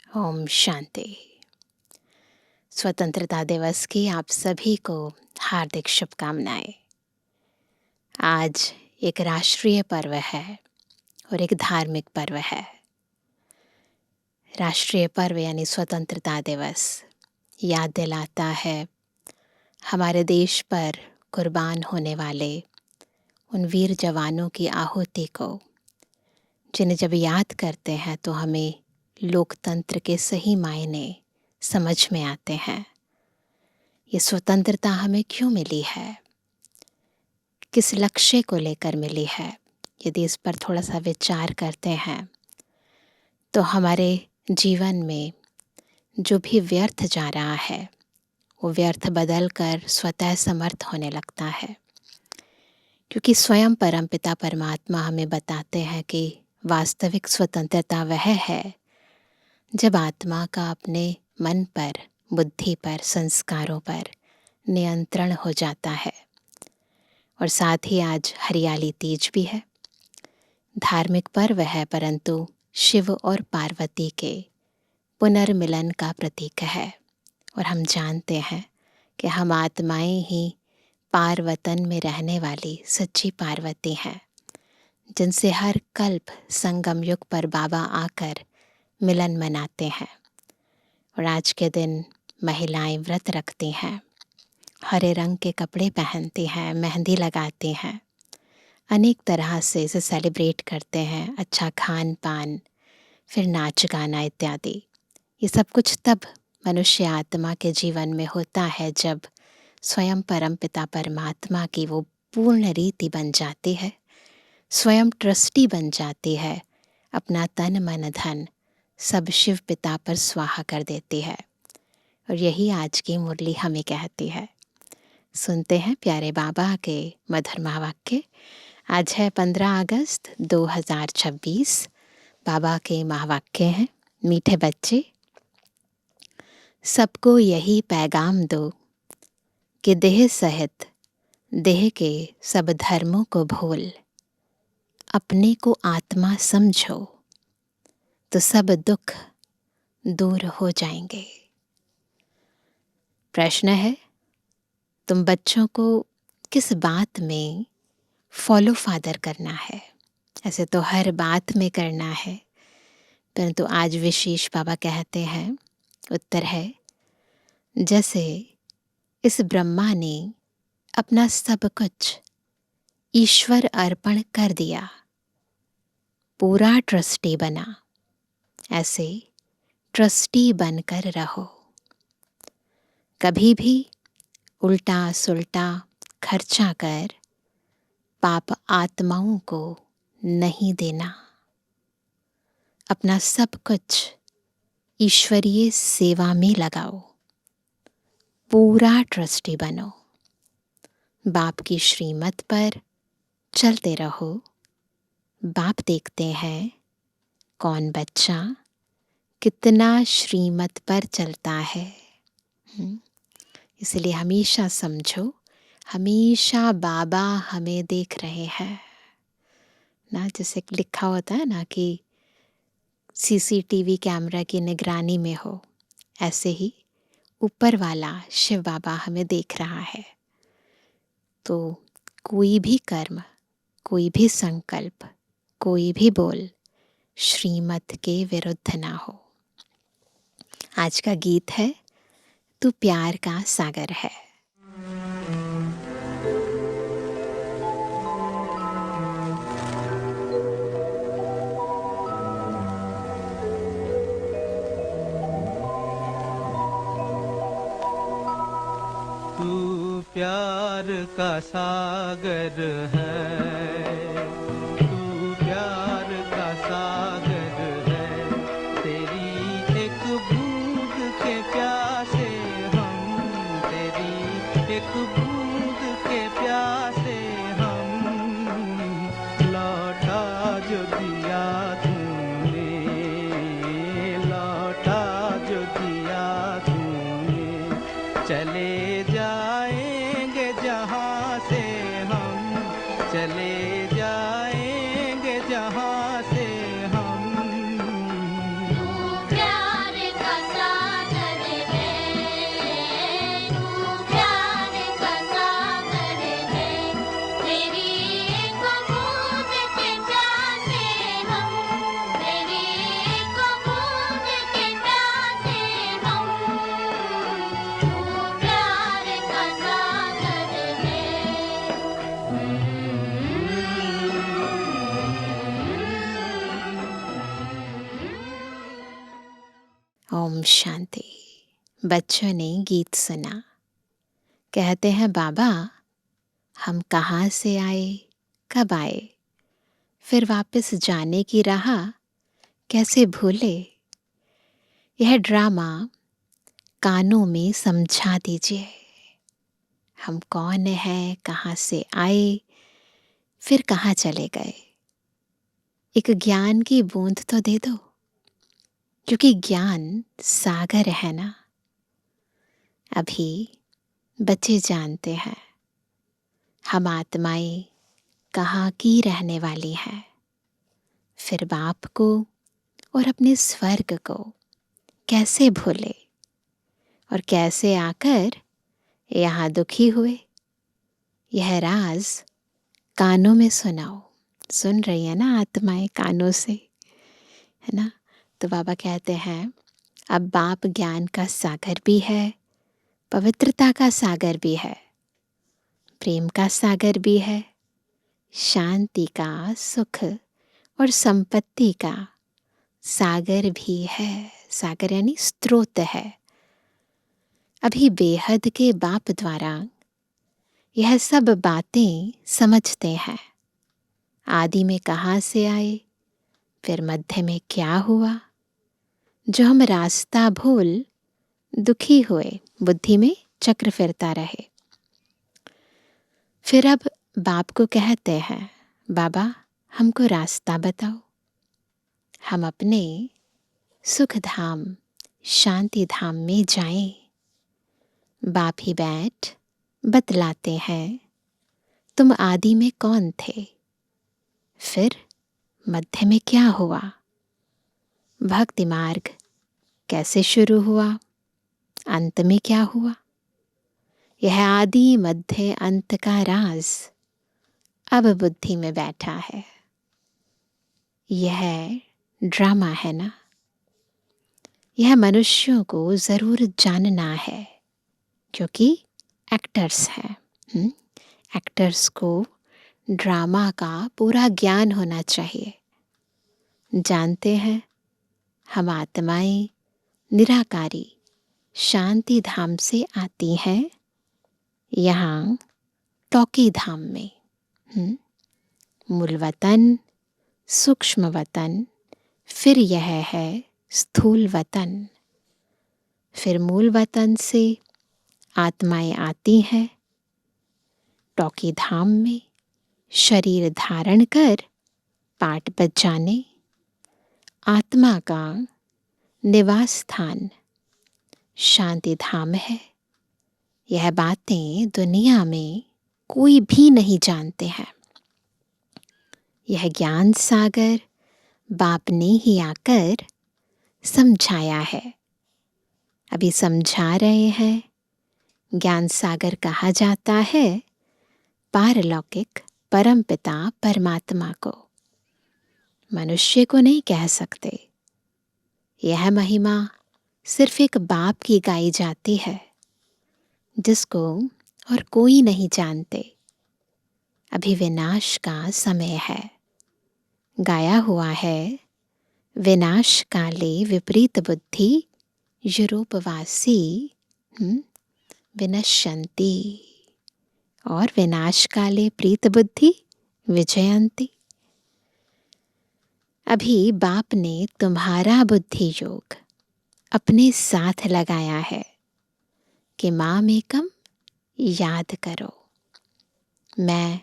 ओम शांति। स्वतंत्रता दिवस की आप सभी को हार्दिक शुभकामनाएं। आज एक राष्ट्रीय पर्व है और एक धार्मिक पर्व है। राष्ट्रीय पर्व यानी स्वतंत्रता दिवस याद दिलाता है हमारे देश पर कुर्बान होने वाले उन वीर जवानों की आहुति को, जिन्हें जब याद करते हैं तो हमें लोकतंत्र के सही मायने समझ में आते हैं। ये स्वतंत्रता हमें क्यों मिली है, किस लक्ष्य को लेकर मिली है, यदि इस पर थोड़ा सा विचार करते हैं तो हमारे जीवन में जो भी व्यर्थ जा रहा है वो व्यर्थ बदल कर स्वतः समर्थ होने लगता है। क्योंकि स्वयं परमपिता परमात्मा हमें बताते हैं कि वास्तविक स्वतंत्रता वह है जब आत्मा का अपने मन पर, बुद्धि पर, संस्कारों पर नियंत्रण हो जाता है। और साथ ही आज हरियाली तीज भी है, धार्मिक पर्व है, परंतु शिव और पार्वती के पुनर्मिलन का प्रतीक है। और हम जानते हैं कि हम आत्माएं ही पार्वतन में रहने वाली सच्ची पार्वती हैं, जिनसे हर कल्प संगम युग पर बाबा आकर मिलन मनाते हैं। और आज के दिन महिलाएं व्रत रखती हैं, हरे रंग के कपड़े पहनती हैं, मेहंदी लगाती हैं, अनेक तरह से इसे सेलिब्रेट करते हैं। अच्छा खान पान, फिर नाच गाना इत्यादि। ये सब कुछ तब मनुष्य आत्मा के जीवन में होता है जब स्वयं परमपिता परमात्मा की वो पूर्ण रीति बन जाती है, स्वयं ट्रस्टी बन जाती है, अपना तन मन धन सब शिव पिता पर स्वाहा कर देती है। और यही आज की मुरली हमें कहती है। सुनते हैं प्यारे बाबा के मधुर महावाक्य। आज है 15 अगस्त 2026। बाबा के महावाक्य हैं, मीठे बच्चे, सबको यही पैगाम दो कि देह सहित देह के सब धर्मों को भूल अपने को आत्मा समझो तो सब दुख दूर हो जाएंगे। प्रश्न है, तुम बच्चों को किस बात में फॉलो फादर करना है? ऐसे तो हर बात में करना है, परंतु आज विशेष बाबा कहते हैं, उत्तर है, जैसे इस ब्रह्मा ने अपना सब कुछ ईश्वर अर्पण कर दिया, पूरा ट्रस्टी बना, ऐसे ट्रस्टी बनकर रहो। कभी भी उल्टा सुल्टा खर्चा कर पाप आत्माओं को नहीं देना। अपना सब कुछ ईश्वरीय सेवा में लगाओ, पूरा ट्रस्टी बनो, बाप की श्रीमत पर चलते रहो। बाप देखते हैं कौन बच्चा कितना श्रीमत पर चलता है। इसलिए हमेशा समझो, हमेशा बाबा हमें देख रहे हैं ना। जैसे लिखा होता है ना कि सीसीटीवी कैमरा की निगरानी में हो, ऐसे ही ऊपर वाला शिव बाबा हमें देख रहा है। तो कोई भी कर्म, कोई भी संकल्प, कोई भी बोल श्रीमत के विरुद्ध ना हो। आज का गीत है, तू प्यार का सागर है। तू प्यार का सागर है, तू प्यार का सागर है। तेरी एक बूंद के प्यासे हम, तेरी एक बूंद के प्यासे हम। लौटा जो दिया तूने, लौटा जो दिया तूने। चले जाएंगे जहाँ से हम, चले जाएंगे ओम शांति। बच्चों ने गीत सुना। कहते हैं बाबा, हम कहाँ से आए, कब आए, फिर वापस जाने की राह कैसे भूले। यह ड्रामा कानों में समझा दीजिए। हम कौन हैं, कहाँ से आए, फिर कहाँ चले गए। एक ज्ञान की बूंद तो दे दो, क्योंकि ज्ञान सागर है ना। अभी बच्चे जानते हैं हम आत्माएं कहाँ की रहने वाली हैं, फिर बाप को और अपने स्वर्ग को कैसे भूले और कैसे आकर यहाँ दुखी हुए। यह राज कानों में सुनाओ। सुन रही है ना आत्माएं कानों से, है ना। तो बाबा कहते हैं अब बाप ज्ञान का सागर भी है, पवित्रता का सागर भी है, प्रेम का सागर भी है, शांति का, सुख और संपत्ति का सागर भी है। सागर यानी स्रोत है। अभी बेहद के बाप द्वारा यह सब बातें समझते हैं। आदि में कहाँ से आए, फिर मध्य में क्या हुआ, जो हम रास्ता भूल दुखी हुए, बुद्धि में चक्र फिरता रहे। फिर अब बाप को कहते हैं बाबा हमको रास्ता बताओ, हम अपने सुख धाम, शांति धाम में जाएं। बाप ही बैठ बतलाते हैं तुम आदि में कौन थे, फिर मध्य में क्या हुआ, भक्ति मार्ग कैसे शुरू हुआ, अंत में क्या हुआ। यह आदि मध्य अंत का राज अब बुद्धि में बैठा है। यह ड्रामा है ना। यह मनुष्यों को जरूर जानना है, क्योंकि एक्टर्स हैं। एक्टर्स को ड्रामा का पूरा ज्ञान होना चाहिए। जानते हैं हम आत्माएं निराकारी शांति धाम से आती हैं, यहाँ टॉकी धाम में। मूल वतन, सूक्ष्म वतन, फिर यह है स्थूल वतन। फिर मूल वतन से आत्माएं आती हैं टॉकी धाम में, शरीर धारण कर पाठ बजाने। आत्मा का निवास स्थान शांति धाम है। यह बातें दुनिया में कोई भी नहीं जानते हैं। यह ज्ञान सागर बाप ने ही आकर समझाया है। अभी समझा रहे हैं। ज्ञान सागर कहा जाता है पारलौकिक परमपिता परमात्मा को। मनुष्य को नहीं कह सकते। यह महिमा सिर्फ एक बाप की गाई जाती है, जिसको और कोई नहीं जानते। अभी विनाश का समय है। गाया हुआ है विनाश काले विपरीत बुद्धि यूरोपवासी विनश्यन्ति, और विनाश काले प्रीत बुद्धि विजयंती। अभी बाप ने तुम्हारा बुद्धि योग अपने साथ लगाया है कि माम एकम याद करो। मैं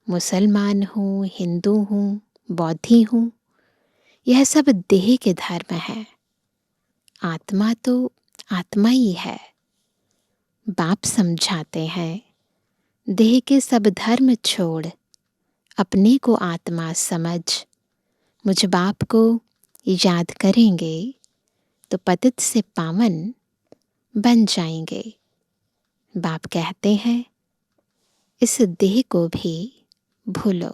मुसलमान हूँ, हिंदू हूँ, बौद्धि हूँ, यह सब देह के धर्म है। आत्मा तो आत्मा ही है। बाप समझाते हैं देह के सब धर्म छोड़ अपने को आत्मा समझ मुझ बाप को याद करेंगे तो पतित से पावन बन जाएंगे। बाप कहते हैं इस देह को भी भूलो।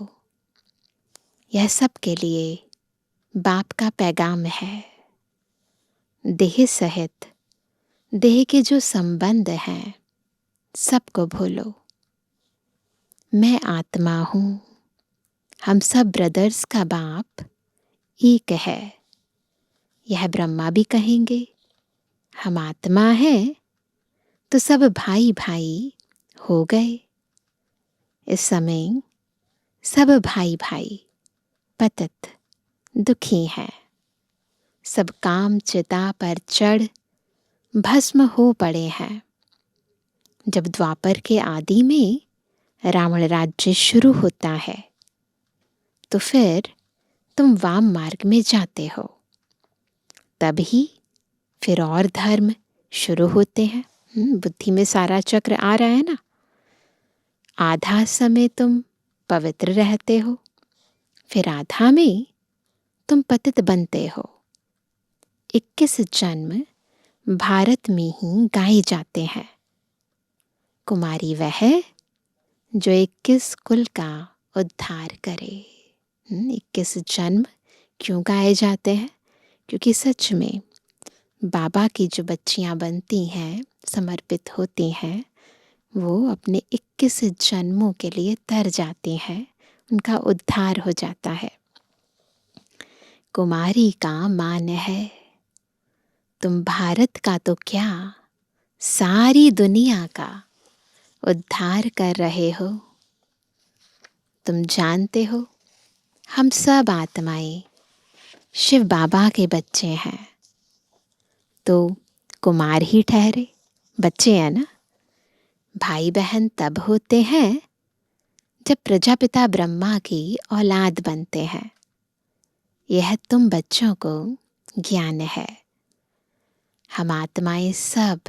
यह सबके लिए बाप का पैगाम है। देह सहित देह के जो संबंध हैं सबको भूलो। मैं आत्मा हूँ। हम सब ब्रदर्स का बाप एक है। यह ब्रह्मा भी कहेंगे, हम आत्मा हैं तो सब भाई भाई हो गए। इस समय सब भाई भाई पतित दुखी हैं। सब काम चिता पर चढ़ भस्म हो पड़े हैं। जब द्वापर के आदि में रावण राज्य शुरू होता है तो फिर तुम वाम मार्ग में जाते हो। तभी फिर और धर्म शुरू होते हैं। बुद्धि में सारा चक्र आ रहा है ना। आधा समय तुम पवित्र रहते हो, फिर आधा में तुम पतित बनते हो। 21 जन्म भारत में ही गाए जाते हैं। कुमारी वह जो 21 कुल का उद्धार करे। 21 जन्म क्यों गाए जाते हैं? क्योंकि सच में बाबा की जो बच्चियां बनती हैं, समर्पित होती हैं, वो अपने 21 जन्मों के लिए तर जाती हैं। उनका उद्धार हो जाता है। कुमारी का मान है, तुम भारत का तो क्या, सारी दुनिया का उद्धार कर रहे हो। तुम जानते हो हम सब आत्माएं शिव बाबा के बच्चे हैं, तो कुमार ही ठहरे। बच्चे हैं ना। भाई बहन तब होते हैं जब प्रजापिता ब्रह्मा की औलाद बनते हैं। यह तुम बच्चों को ज्ञान है। हम आत्माएं सब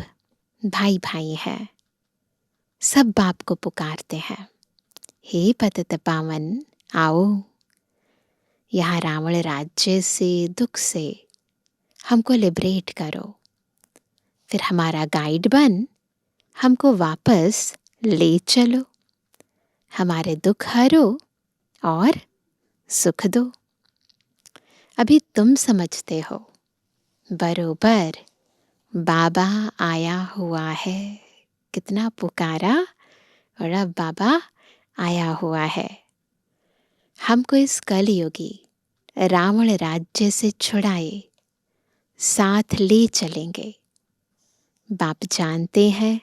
भाई भाई हैं। सब बाप को पुकारते हैं, हे पतित पावन आओ, यहाँ रावण राज्य से, दुख से हमको लिबरेट करो। फिर हमारा गाइड बन हमको वापस ले चलो। हमारे दुख हरो और सुख दो। अभी तुम समझते हो बरोबर बाबा आया हुआ है। कितना पुकारा और अब बाबा आया हुआ है। हमको इस कलयुगी रावण राज्य से छुड़ाए, साथ ले चलेंगे। बाप जानते हैं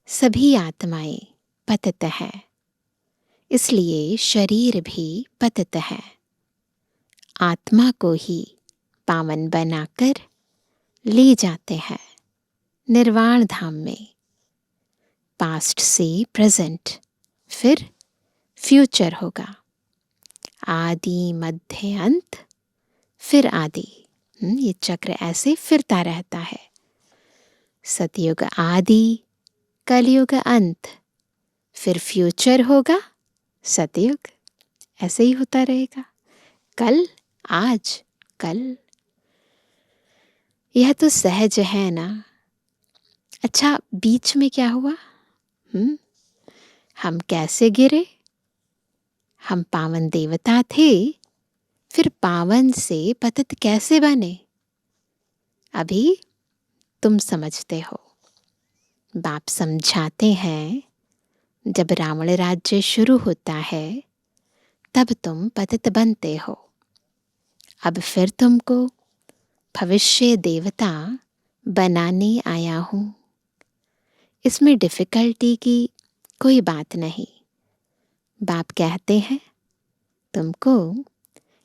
सभी आत्माएं पतित हैं, इसलिए शरीर भी पतित है। आत्मा को ही पावन बनाकर ले जाते हैं निर्वाण धाम में। पास्ट से प्रेजेंट, फिर फ्यूचर होगा। आदि मध्य अंत, फिर आदि। ये चक्र ऐसे फिरता रहता है। सतयुग आदि, कलयुग अंत, फिर फ्यूचर होगा सतयुग। ऐसे ही होता रहेगा। कल, आज, कल। यह तो सहज है ना। अच्छा, बीच में क्या हुआ? हम कैसे गिरे? हम पावन देवता थे, फिर पावन से पतित कैसे बने? अभी तुम समझते हो। बाप समझाते हैं, जब रावण राज्य शुरू होता है तब तुम पतित बनते हो। अब फिर तुमको भविष्य देवता बनाने आया हूं। इसमें डिफिकल्टी की कोई बात नहीं। बाप कहते हैं तुमको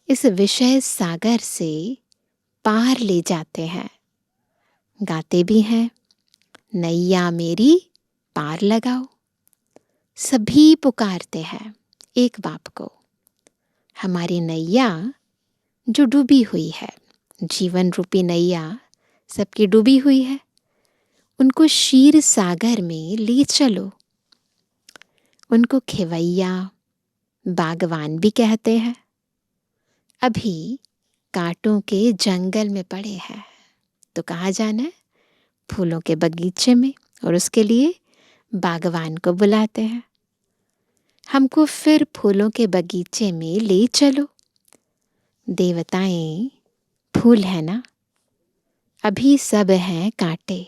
इस विषय सागर से पार ले जाते हैं। गाते भी हैं, नैया मेरी पार लगाओ। सभी पुकारते हैं एक बाप को। हमारी नैया जो डूबी हुई है, जीवन रूपी नैया सबकी डूबी हुई है, उनको क्षीर सागर में ले चलो। उनको खेवैया, बागवान भी कहते हैं। अभी कांटों के जंगल में पड़े हैं, तो कहाँ जाना है? फूलों के बगीचे में, और उसके लिए बागवान को बुलाते हैं। हमको फिर फूलों के बगीचे में ले चलो। देवताएं फूल है ना, अभी सब हैं कांटे।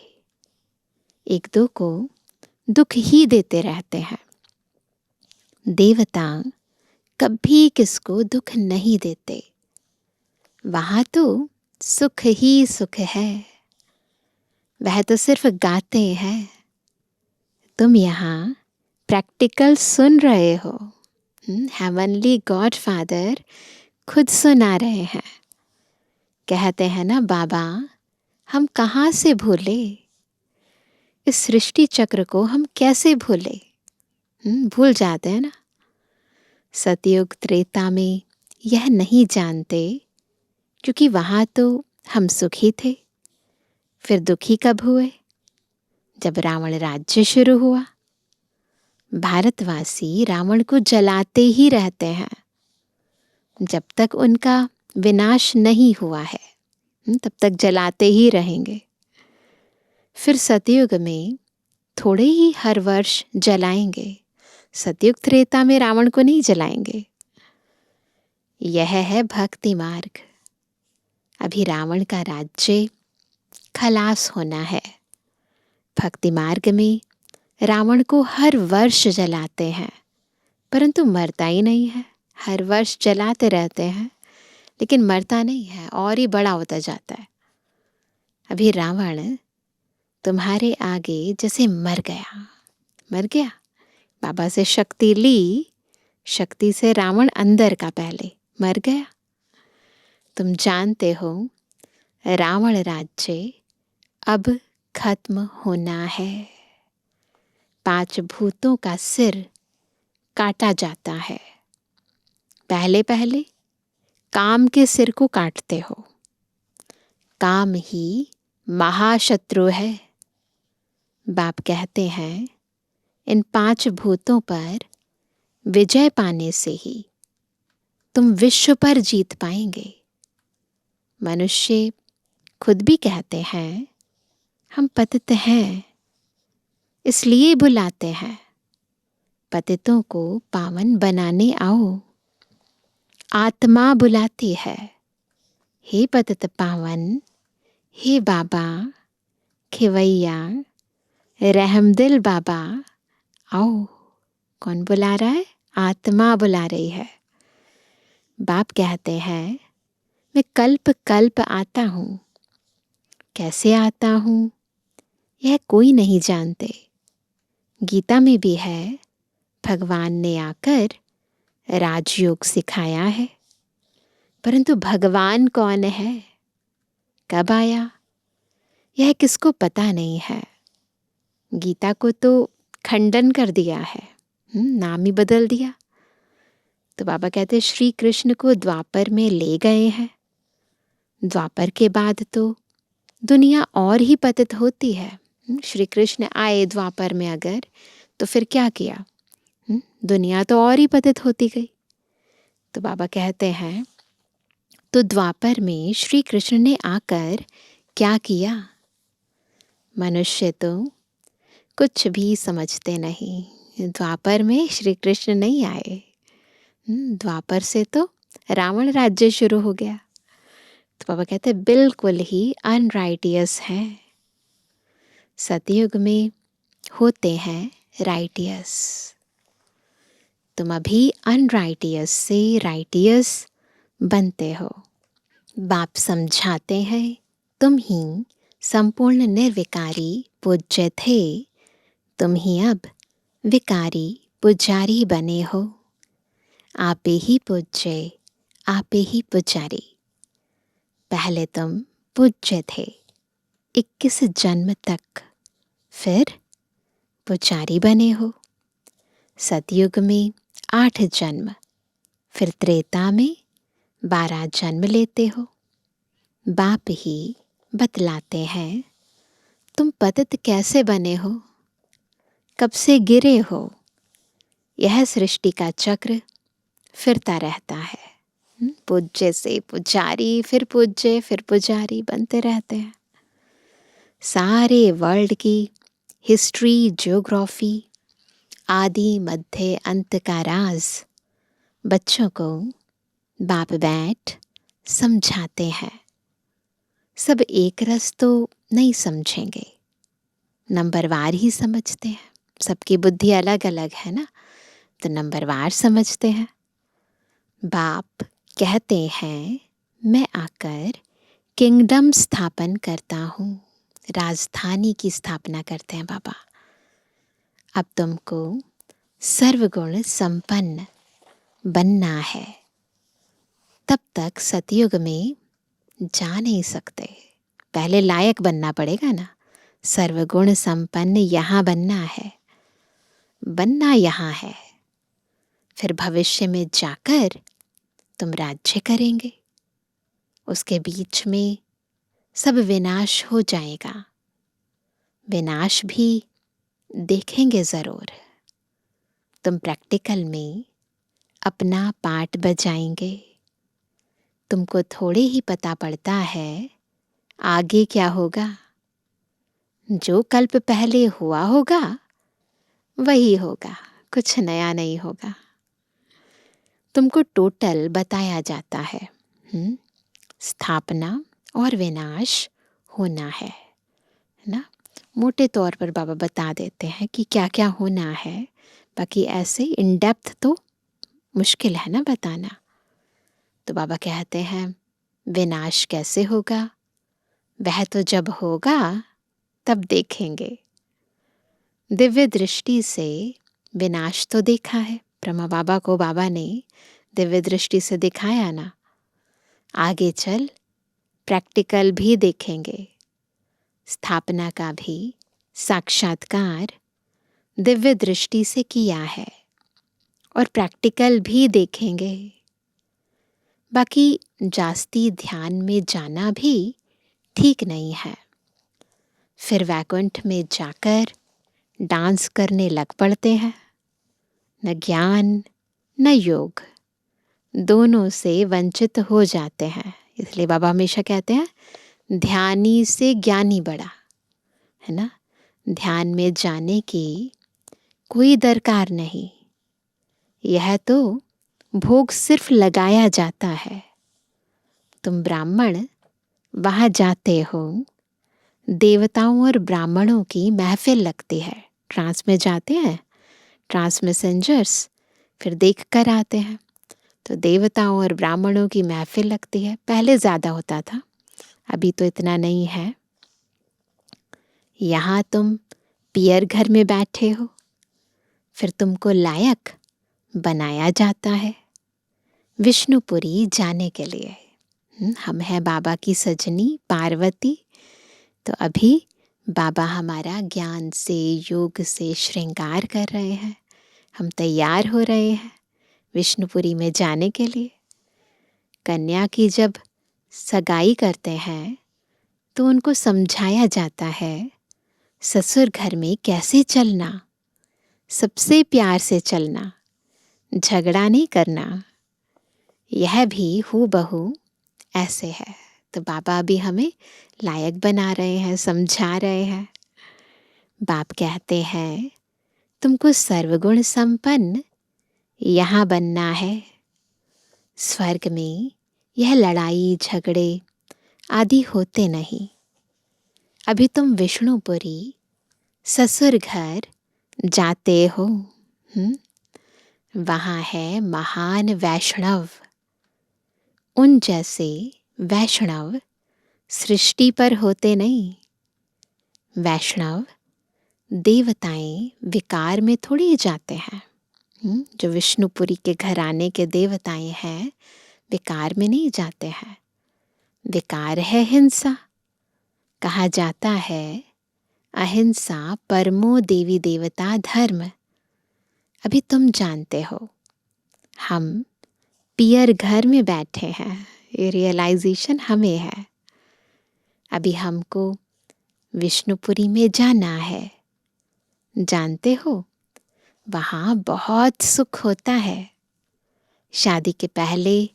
एक दो को दुख ही देते रहते हैं। देवता कभी किसको दुख नहीं देते। वहां तो सुख ही सुख है। वह तो सिर्फ गाते हैं, तुम यहाँ प्रैक्टिकल सुन रहे हो। हेवनली गॉड फादर खुद सुना रहे हैं। कहते हैं ना बाबा, हम कहाँ से भूले, इस सृष्टि चक्र को हम कैसे भूले। भूल जाते हैं ना। सतयुग त्रेता में यह नहीं जानते, क्योंकि वहाँ तो हम सुखी थे। फिर दुखी कब हुए? जब रावण राज्य शुरू हुआ। भारतवासी रावण को जलाते ही रहते हैं जब तक उनका विनाश नहीं हुआ है, तब तक जलाते ही रहेंगे। फिर सतयुग में थोड़े ही हर वर्ष जलाएंगे, सतयुग त्रेता में रावण को नहीं जलाएंगे। यह है भक्ति मार्ग। अभी रावण का राज्य खलास होना है। भक्ति मार्ग में रावण को हर वर्ष जलाते हैं, परंतु मरता ही नहीं है। हर वर्ष जलाते रहते हैं लेकिन मरता नहीं है, और ही बड़ा होता जाता है। अभी रावण तुम्हारे आगे जैसे मर गया। बाबा से शक्ति ली, शक्ति से रावण अंदर का पहले मर गया। तुम जानते हो रावण राज्य अब खत्म होना है। 5 भूतों का सिर काटा जाता है। पहले पहले काम के सिर को काटते हो। काम ही महाशत्रु है। बाप कहते हैं इन 5 भूतों पर विजय पाने से ही तुम विश्व पर जीत पाएंगे। मनुष्य खुद भी कहते हैं हम पतित हैं, इसलिए बुलाते हैं। पतितों को पावन बनाने आओ। आत्मा बुलाती है, हे पतित पावन, हे बाबा खिवैया, रहमदिल बाबा आओ। कौन बुला रहा है? आत्मा बुला रही है। बाप कहते हैं मैं कल्प कल्प आता हूँ। कैसे आता हूँ यह कोई नहीं जानते। गीता में भी है, भगवान ने आकर राजयोग सिखाया है, परंतु भगवान कौन है, कब आया, यह किसको पता नहीं है। गीता को तो खंडन कर दिया है, नाम ही बदल दिया। तो बाबा कहते श्री कृष्ण को द्वापर में ले गए हैं। द्वापर के बाद तो दुनिया और ही पतित होती है। श्री कृष्ण आए द्वापर में अगर, तो फिर क्या किया? दुनिया तो और ही पतित होती गई। तो बाबा कहते हैं तो द्वापर में श्री कृष्ण ने आकर क्या किया? मनुष्य तो कुछ भी समझते नहीं। द्वापर में श्री कृष्ण नहीं आए। द्वापर से तो रावण राज्य शुरू हो गया। तो बाबा कहते बिल्कुल ही अनराइटियस है। सतयुग में होते हैं राइटियस। तुम अभी अनराइटियस से राइटियस बनते हो। बाप समझाते हैं तुम ही संपूर्ण निर्विकारी पूज्य थे, तुम ही अब विकारी पुजारी बने हो। आपे ही पूज्य, आपे ही पुजारी। पहले तुम पूज्य थे 21 जन्म तक, फिर पुजारी बने हो। सतयुग में 8 जन्म, फिर त्रेता में 12 जन्म लेते हो। बाप ही बतलाते हैं तुम पतित कैसे बने हो, कब से गिरे हो। यह सृष्टि का चक्र फिरता रहता है। पूज्य से पुजारी, फिर पूज्य, फिर पुजारी बनते रहते हैं। सारे वर्ल्ड की हिस्ट्री, ज्योग्राफी, आदि मध्य अंत का राज बच्चों को बाप बैठ समझाते हैं। सब एक रस तो नहीं समझेंगे, नंबरवार ही समझते हैं। सबकी बुद्धि अलग अलग है ना, तो नंबरवार समझते हैं। बाप कहते हैं मैं आकर किंगडम स्थापन करता हूँ, राजधानी की स्थापना करते हैं बाबा। अब तुमको सर्वगुण संपन्न बनना है। तब तक सतयुग में जा नहीं सकते, पहले लायक बनना पड़ेगा ना। सर्वगुण संपन्न यहाँ बनना है, बनना यहाँ है। फिर भविष्य में जाकर तुम राज्य करेंगे। उसके बीच में सब विनाश हो जाएगा, विनाश भी देखेंगे जरूर। तुम प्रैक्टिकल में अपना पार्ट बजाएंगे। तुमको थोड़े ही पता पड़ता है आगे क्या होगा। जो कल्प पहले हुआ होगा वही होगा, कुछ नया नहीं होगा। तुमको टोटल बताया जाता है, स्थापना और विनाश होना है ना। मोटे तौर पर बाबा बता देते हैं कि क्या क्या होना है, बाकी ऐसे इन डेप्थ तो मुश्किल है ना बताना। तो बाबा कहते हैं विनाश कैसे होगा, वह तो जब होगा तब देखेंगे। दिव्य दृष्टि से विनाश तो देखा है, ब्रह्मा बाबा को बाबा ने दिव्य दृष्टि से दिखाया ना। आगे चल प्रैक्टिकल भी देखेंगे, स्थापना का भी साक्षात्कार दिव्य दृष्टि से किया है और प्रैक्टिकल भी देखेंगे। बाकी जास्ती ध्यान में जाना भी ठीक नहीं है। फिर वैकुंठ में जाकर डांस करने लग पड़ते हैं। न ज्ञान न योग, दोनों से वंचित हो जाते हैं। इसलिए बाबा हमेशा कहते हैं ध्यानी से ज्ञानी बड़ा, है ना। ध्यान में जाने की कोई दरकार नहीं, यह तो भोग सिर्फ लगाया जाता है। तुम ब्राह्मण वहाँ जाते हो, देवताओं और ब्राह्मणों की महफिल लगती है। ट्रांस में जाते हैं, ट्रांस मैसेंजर्स फिर देख कर आते हैं। तो देवताओं और ब्राह्मणों की महफिल लगती है। पहले ज़्यादा होता था, अभी तो इतना नहीं है। यहाँ तुम पियर घर में बैठे हो, फिर तुमको लायक बनाया जाता है विष्णुपुरी जाने के लिए। हम हैं बाबा की सजनी पार्वती। तो अभी बाबा हमारा ज्ञान से योग से श्रृंगार कर रहे हैं। हम तैयार हो रहे हैं विष्णुपुरी में जाने के लिए। कन्या की जब सगाई करते हैं तो उनको समझाया जाता है ससुर घर में कैसे चलना, सबसे प्यार से चलना, झगड़ा नहीं करना। यह भी हूबहू ऐसे है। तो बाबा भी हमें लायक बना रहे हैं, समझा रहे हैं। बाप कहते हैं तुमको सर्वगुण संपन्न यहाँ बनना है। स्वर्ग में यह लड़ाई झगड़े आदि होते नहीं। अभी तुम विष्णुपुरी ससुर घर जाते हो। वहाँ है महान वैष्णव। उन जैसे वैष्णव सृष्टि पर होते नहीं। वैष्णव देवताएं विकार में थोड़ी जाते हैं। जो विष्णुपुरी के घराने के देवताएं हैं विकार में नहीं जाते हैं। विकार है हिंसा। कहा जाता है अहिंसा परमो देवी देवता धर्म। अभी तुम जानते हो हम पियर घर में बैठे हैं, ये रियलाइजेशन हमें है। अभी हमको विष्णुपुरी में जाना है। जानते हो वहाँ बहुत सुख होता है। शादी के पहले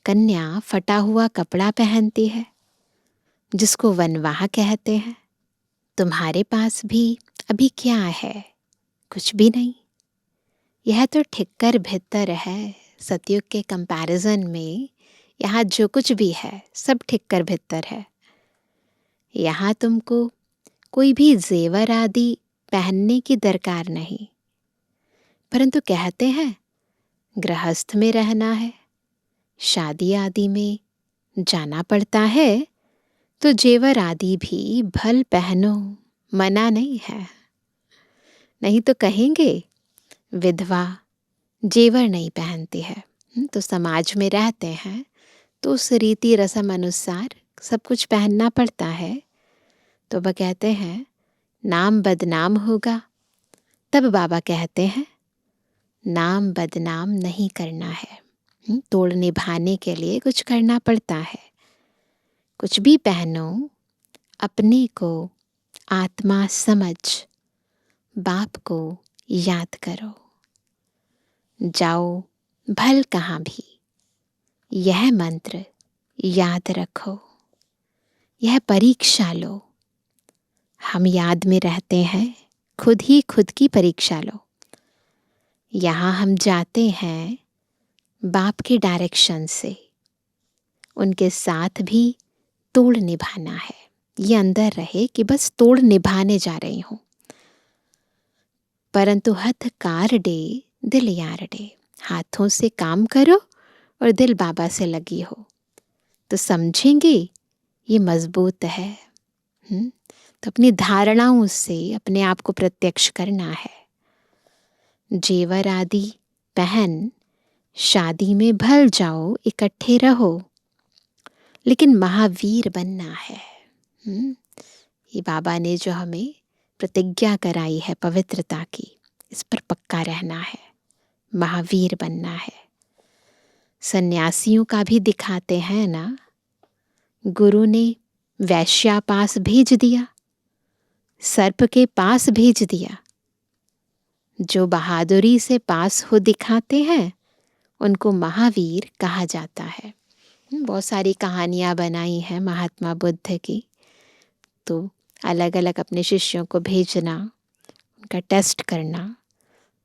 कन्या फटा हुआ कपड़ा पहनती है जिसको वनवाह कहते हैं। तुम्हारे पास भी अभी क्या है? कुछ भी नहीं। यह तो ठिक्कर भित्तर है। सतयुग के कंपैरिजन में यहाँ जो कुछ भी है सब ठिक्कर भित्तर है। यहाँ तुमको कोई भी जेवर आदि पहनने की दरकार नहीं। परंतु कहते हैं गृहस्थ में रहना है, शादी आदि में जाना पड़ता है, तो जेवर आदि भी भल पहनो, मना नहीं है। नहीं तो कहेंगे विधवा जेवर नहीं पहनती है। तो समाज में रहते हैं तो उस रीति रस्म अनुसार सब कुछ पहनना पड़ता है। तो वह कहते हैं नाम बदनाम होगा। तब बाबा कहते हैं नाम बदनाम नहीं करना है। तोड़ निभाने के लिए कुछ करना पड़ता है। कुछ भी पहनो, अपने को आत्मा समझ बाप को याद करो। जाओ भल कहाँ भी, यह मंत्र याद रखो। यह परीक्षा लो। हम याद में रहते हैं, खुद ही खुद की परीक्षा लो। यहाँ हम जाते हैं बाप के डायरेक्शन से। उनके साथ भी तोड़ निभाना है। ये अंदर रहे कि बस तोड़ निभाने जा रही हूँ। परंतु हथ कार डे दिल यार डे। हाथों से काम करो और दिल बाबा से लगी हो तो समझेंगे ये मजबूत है। तो अपनी धारणाओं से अपने आप को प्रत्यक्ष करना है। जेवर आदि पहन शादी में भल जाओ, इकट्ठे रहो, लेकिन महावीर बनना है। ये बाबा ने जो हमें प्रतिज्ञा कराई है पवित्रता की, इस पर पक्का रहना है, महावीर बनना है। सन्यासियों का भी दिखाते हैं ना, गुरु ने वैश्या पास भेज दिया, सर्प के पास भेज दिया। जो बहादुरी से पास हो दिखाते हैं उनको महावीर कहा जाता है। बहुत सारी कहानियाँ बनाई हैं महात्मा बुद्ध की। तो अलग अलग अपने शिष्यों को भेजना, उनका टेस्ट करना,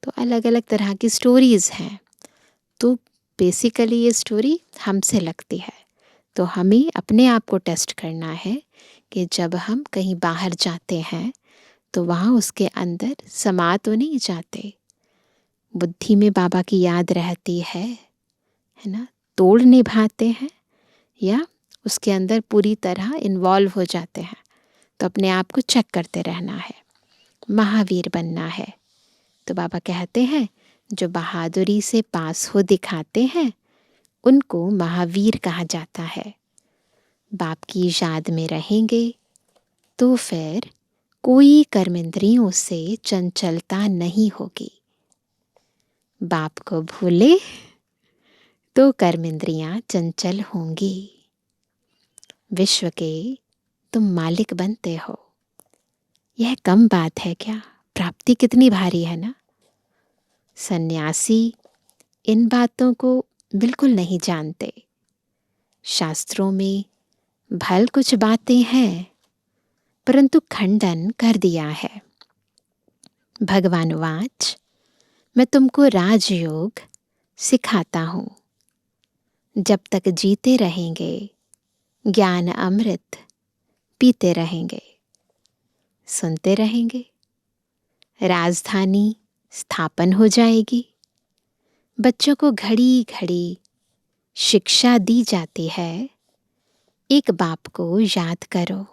तो अलग अलग तरह की स्टोरीज़ हैं। तो बेसिकली ये स्टोरी हमसे लगती है। तो हमें अपने आप को टेस्ट करना है कि जब हम कहीं बाहर जाते हैं तो वहाँ उसके अंदर समा तो नहीं जाते। बुद्धि में बाबा की याद रहती है ना, तोड़ निभाते हैं या उसके अंदर पूरी तरह इन्वॉल्व हो जाते हैं। तो अपने आप को चेक करते रहना है, महावीर बनना है। तो बाबा कहते हैं जो बहादुरी से पास हो दिखाते हैं उनको महावीर कहा जाता है। बाप की याद में रहेंगे तो फिर कोई कर्मेंद्रियों से चंचलता नहीं होगी। बाप को भूले तो कर्मेंद्रियां चंचल होंगी। विश्व के तुम मालिक बनते हो। यह कम बात है क्या? प्राप्ति कितनी भारी है ना। सन्यासी इन बातों को बिल्कुल नहीं जानते। शास्त्रों में भल कुछ बातें हैं परंतु खंडन कर दिया है। भगवानुवाच मैं तुमको राजयोग सिखाता हूँ। जब तक जीते रहेंगे ज्ञान अमृत पीते रहेंगे, सुनते रहेंगे, राजधानी स्थापन हो जाएगी। बच्चों को घड़ी घड़ी शिक्षा दी जाती है। एक बाप को याद करो,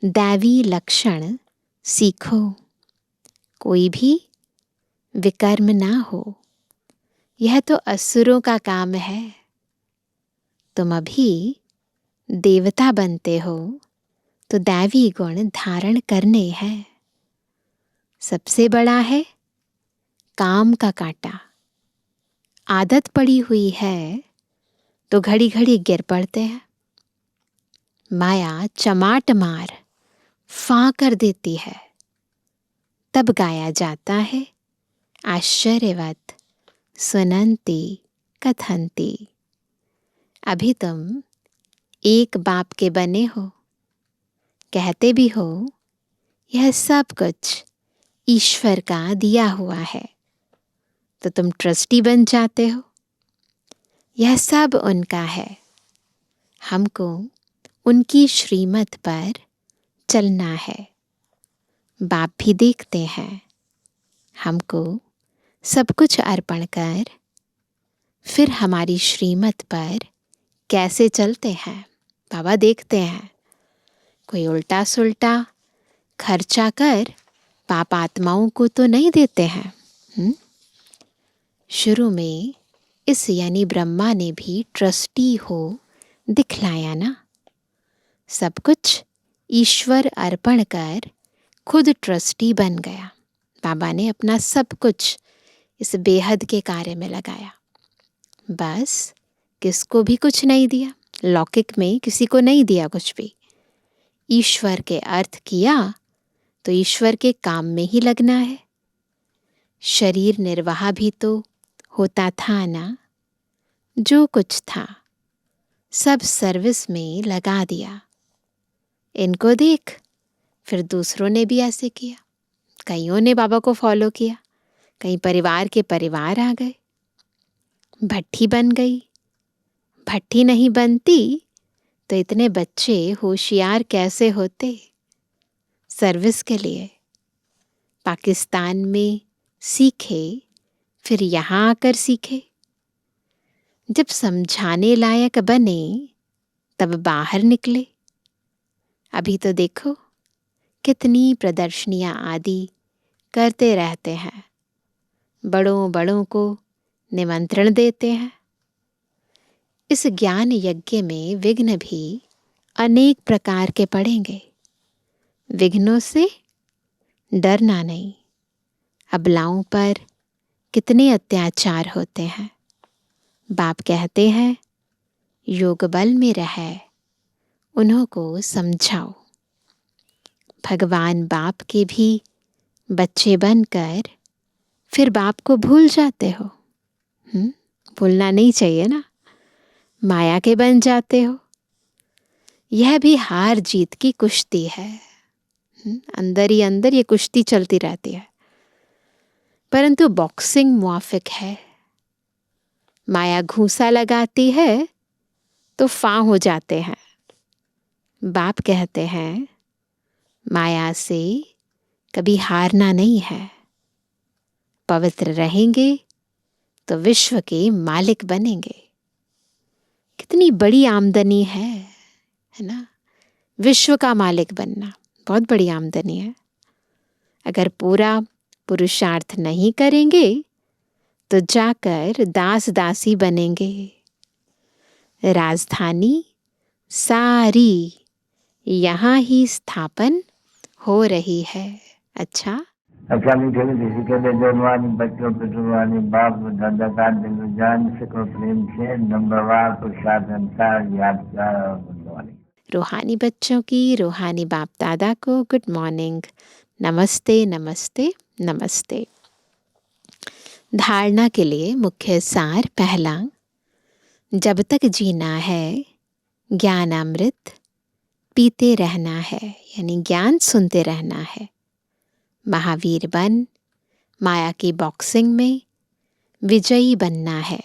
दैवी लक्षण सीखो, कोई भी विकर्म ना हो। यह तो असुरों का काम है। तुम अभी देवता बनते हो तो दैवी गुण धारण करने हैं। सबसे बड़ा है काम का कांटा। आदत पड़ी हुई है तो घड़ी घड़ी गिर पड़ते हैं। माया चमाट मार फां कर देती है। तब गाया जाता है आश्चर्यवत सुनंती कथंती। अभी तुम एक बाप के बने हो, कहते भी हो यह सब कुछ ईश्वर का दिया हुआ है, तो तुम ट्रस्टी बन जाते हो। यह सब उनका है। हमको उनकी श्रीमत पर चलना है। बाप भी देखते हैं हमको सब कुछ अर्पण कर फिर हमारी श्रीमत पर कैसे चलते हैं। बाबा देखते हैं कोई उल्टा सुल्टा खर्चा कर पाप आत्माओं को तो नहीं देते हैं। शुरू में इस यानी ब्रह्मा ने भी ट्रस्टी हो दिखलाया ना। सब कुछ ईश्वर अर्पण कर खुद ट्रस्टी बन गया। बाबा ने अपना सब कुछ इस बेहद के कार्य में लगाया। बस किसको भी कुछ नहीं दिया, लौकिक में किसी को नहीं दिया कुछ भी। ईश्वर के अर्थ किया तो ईश्वर के काम में ही लगना है। शरीर निर्वाह भी तो होता था ना। जो कुछ था सब सर्विस में लगा दिया। इनको देख फिर दूसरों ने भी ऐसे किया। कईयों ने बाबा को फॉलो किया, कई परिवार के परिवार आ गए। भट्ठी बन गई। भट्ठी नहीं बनती तो इतने बच्चे होशियार कैसे होते सर्विस के लिए। पाकिस्तान में सीखे, फिर यहाँ आकर सीखे। जब समझाने लायक बने तब बाहर निकले। अभी तो देखो कितनी प्रदर्शनियां आदि करते रहते हैं। बड़ों बड़ों को निमंत्रण देते हैं। इस ज्ञान यज्ञ में विघ्न भी अनेक प्रकार के पड़ेंगे। विघ्नों से डरना नहीं। अबलाओं पर कितने अत्याचार होते हैं। बाप कहते हैं योग बल में रहे, उन्हों को समझाओ। भगवान बाप के भी बच्चे बनकर फिर बाप को भूल जाते हो। भूलना नहीं चाहिए ना। माया के बन जाते हो। यह भी हार जीत की कुश्ती है। अंदर ही अंदर ये कुश्ती चलती रहती है, परंतु बॉक्सिंग मुआफिक है। माया घूंसा लगाती है तो फां हो जाते हैं। बाप कहते हैं माया से कभी हारना नहीं है। पवित्र रहेंगे तो विश्व के मालिक बनेंगे। कितनी बड़ी आमदनी है ना। विश्व का मालिक बनना बहुत बड़ी आमदनी है। अगर पूरा पुरुषार्थ नहीं करेंगे तो जाकर दास दासी बनेंगे। राजधानी सारी यहाँ ही स्थापन हो रही है। अच्छा मीठे मीठे के लिए जवानी बच्चों पे जुबानी बाप दादा का दिल जान सको प्रेम से नंबरवार प्रसाद अनुसार यादगार और गुणवानी। रूहानी बच्चों की रूहानी बाप दादा को गुड मॉर्निंग। नमस्ते नमस्ते नमस्ते। धारणा के लिए मुख्य सार पहला, जब तक जीना है ज्ञान अमृत पीते रहना है, यानी ज्ञान सुनते रहना है। महावीर बन माया की बॉक्सिंग में विजयी बनना है।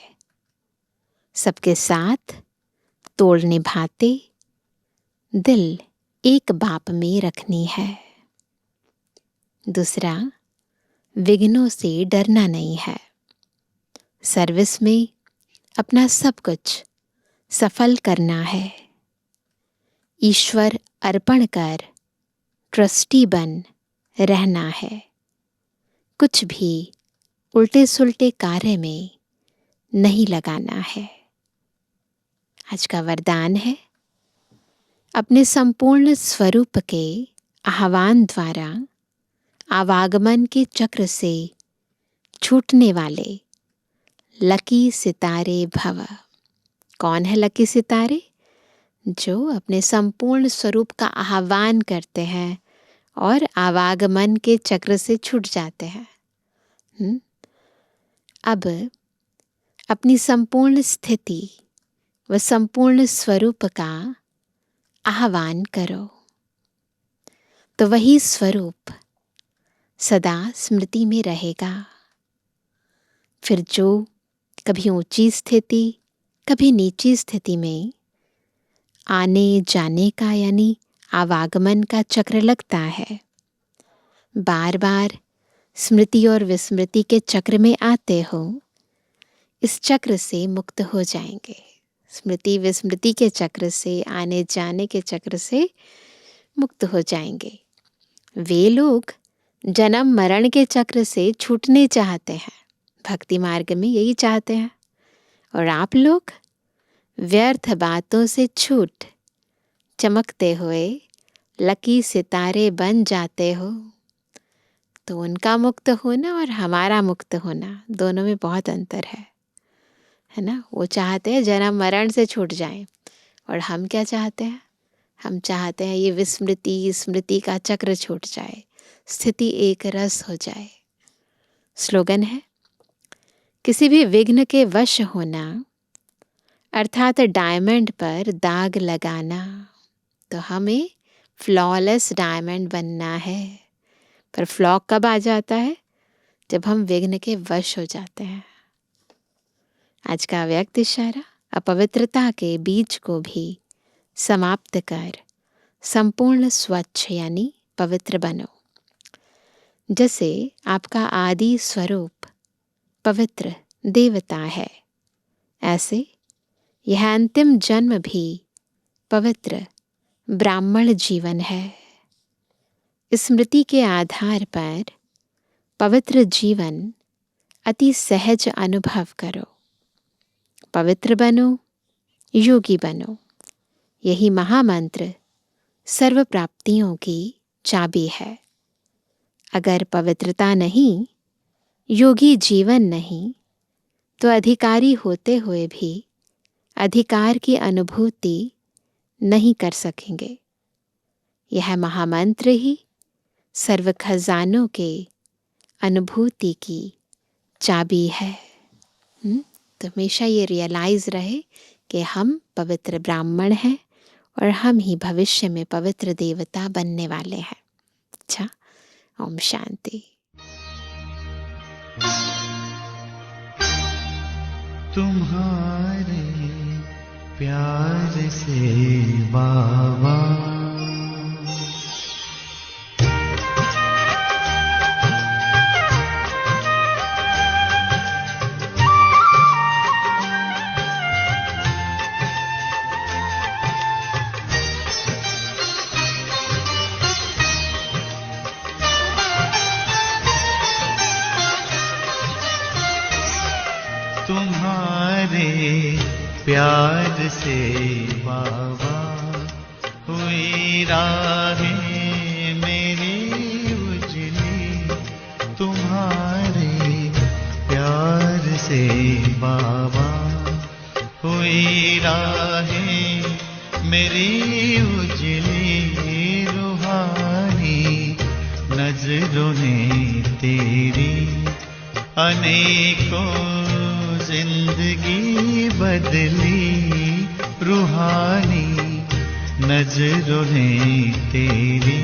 सबके साथ तोड़ निभाते दिल एक बाप में रखनी है। दूसरा, विघ्नों से डरना नहीं है। सर्विस में अपना सब कुछ सफल करना है। ईश्वर अर्पण कर ट्रस्टी बन रहना है। कुछ भी उल्टे सुल्टे कार्य में नहीं लगाना है। आज का वरदान है, अपने संपूर्ण स्वरूप के आह्वान द्वारा आवागमन के चक्र से छूटने वाले लकी सितारे भव। कौन है लकी सितारे? जो अपने संपूर्ण स्वरूप का आह्वान करते हैं और आवागमन के चक्र से छूट जाते हैं। अब अपनी संपूर्ण स्थिति व संपूर्ण स्वरूप का आह्वान करो तो वही स्वरूप सदा स्मृति में रहेगा। फिर जो कभी ऊंची स्थिति कभी नीची स्थिति में आने जाने का यानी आवागमन का चक्र लगता है, बार बार स्मृति और विस्मृति के चक्र में आते हो, इस चक्र से मुक्त हो जाएंगे। स्मृति विस्मृति के चक्र से, आने जाने के चक्र से मुक्त हो जाएंगे। वे लोग जन्म मरण के चक्र से छूटने चाहते हैं, भक्ति मार्ग में यही चाहते हैं। और आप लोग व्यर्थ बातों से छूट चमकते हुए लकी सितारे बन जाते हो। तो उनका मुक्त होना और हमारा मुक्त होना, दोनों में बहुत अंतर है ना। वो चाहते हैं जन्म मरण से छूट जाएं, और हम क्या चाहते हैं? हम चाहते हैं ये विस्मृति स्मृति का चक्र छूट जाए, स्थिति एक रस हो जाए। स्लोगन है, किसी भी विघ्न के वश होना अर्थात डायमंड पर दाग लगाना। तो हमें फ्लॉलेस डायमंड बनना है। पर फ्लॉ कब आ जाता है? जब हम विघ्न के वश हो जाते हैं। आज का व्यक्त इशारा, अपवित्रता के बीज को भी समाप्त कर संपूर्ण स्वच्छ यानी पवित्र बनो। जैसे आपका आदि स्वरूप पवित्र देवता है, ऐसे यह अंतिम जन्म भी पवित्र ब्राह्मण जीवन है। स्मृति के आधार पर पवित्र जीवन अति सहज अनुभव करो। पवित्र बनो, योगी बनो। यही महामंत्र सर्व प्राप्तियों की चाबी है। अगर पवित्रता नहीं, योगी जीवन नहीं, तो अधिकारी होते हुए भी अधिकार की अनुभूति नहीं कर सकेंगे। यह महामंत्र ही सर्व खजानों के अनुभूति की चाबी है। तो हमेशा ये रियलाइज रहे कि हम पवित्र ब्राह्मण हैं और हम ही भविष्य में पवित्र देवता बनने वाले हैं। अच्छा, ओम शांति। तुम्हारे प्यार से बाबा प्यार से बाबा हुई राहें मेरी उजली। तुम्हारे प्यार से बाबा हुई राहें मेरी उजली। रूहानी नजरों ने तेरी अनेकों जिंदगी बदली। रूहानी नजरों ने तेरी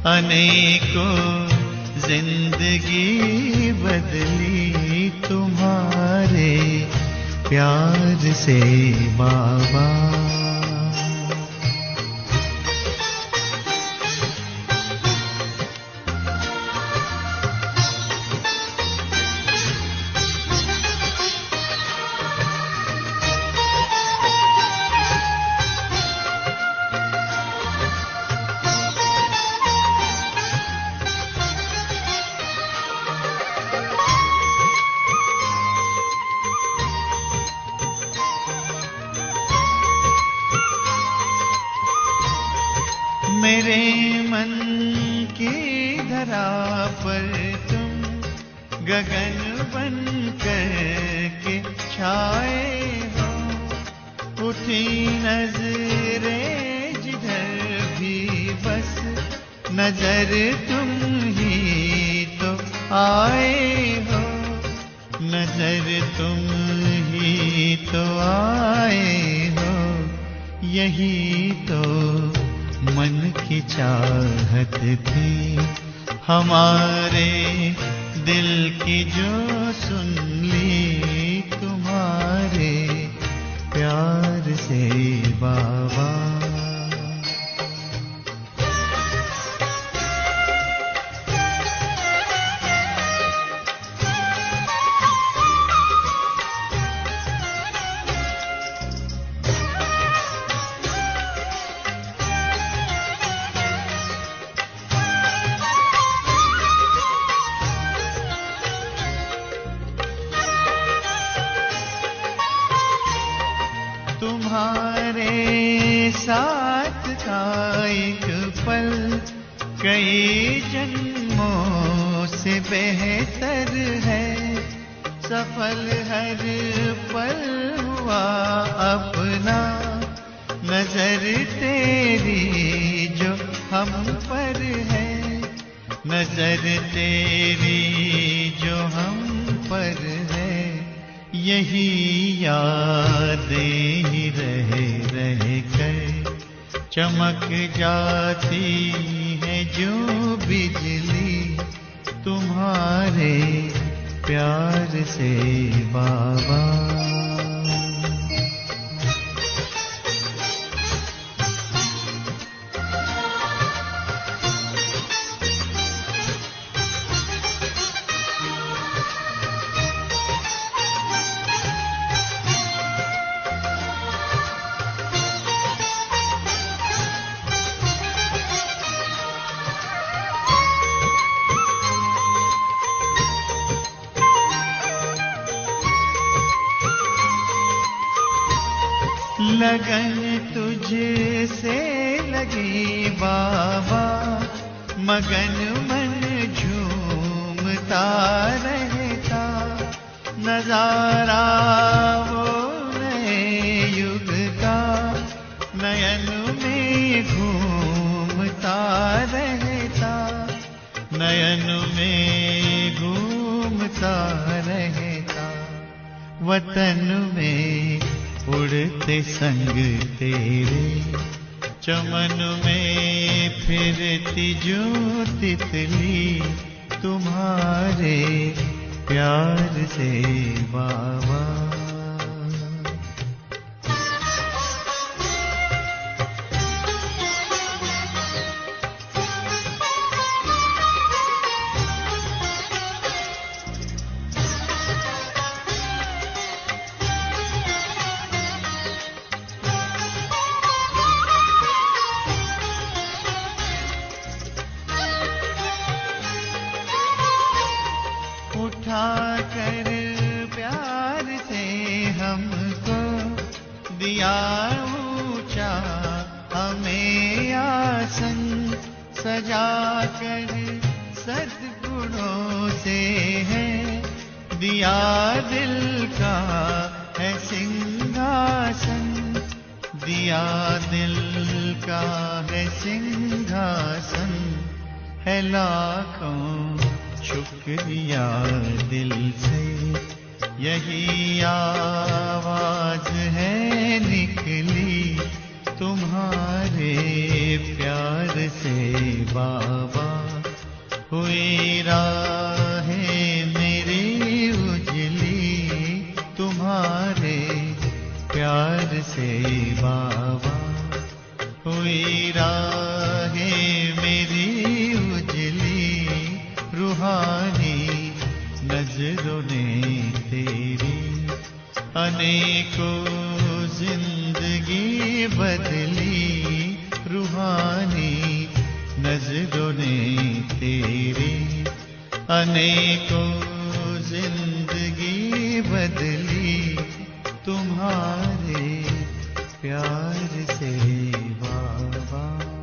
अनेकों जिंदगी बदली। तुम्हारे प्यार से बाबा। मेरे मन की धरा पर तुम गगन बन कर के छाए हो। उठी नजरें जिधर भी बस नजर तुम ही तो आए हो। नजर तुम ही तो आए हो। यही तो मन की चाहत थी हमारे दिल की जो सुन ली। तुम्हारे प्यार से बाबा। कई जन्मों से बेहतर है, सफल हर पल हुआ अपना, नजर तेरी जो हम पर है, नजर तेरी जो हम पर है, यही यादें ही रह रह कर चमक जाती है जो बिजली तुम्हारे प्यार से बाबा। लगन तुझसे लगी बाबा, मगन मन झूमता रहता, नजारा वो नए युग का नयन में घूमता रहता, नयन में घूमता रहता, वतन में उड़ते संग तेरे, चमन में फिरती जो तितली तुम्हारे प्यार से बाबा। उठाकर प्यार से हमको दिया ऊंचा हमें आसन, सजाकर सद्गुणों से है दिया दिल का है सिंहासन, दिया दिल का है सिंहासन, है लाखों शुक्रिया दिल से, यही आवाज है निकली तुम्हारे प्यार से बाबा। हुई राहें मेरी उजली तुम्हारे प्यार से बाबा, हुई राहें मेरी उजली रूहानी नजरों ने तेरी, अनेकों जिंदगी बदली रूहानी नजरों ने तेरी, अनेकों जिंदगी बदली तुम्हारे प्यार से बाबा।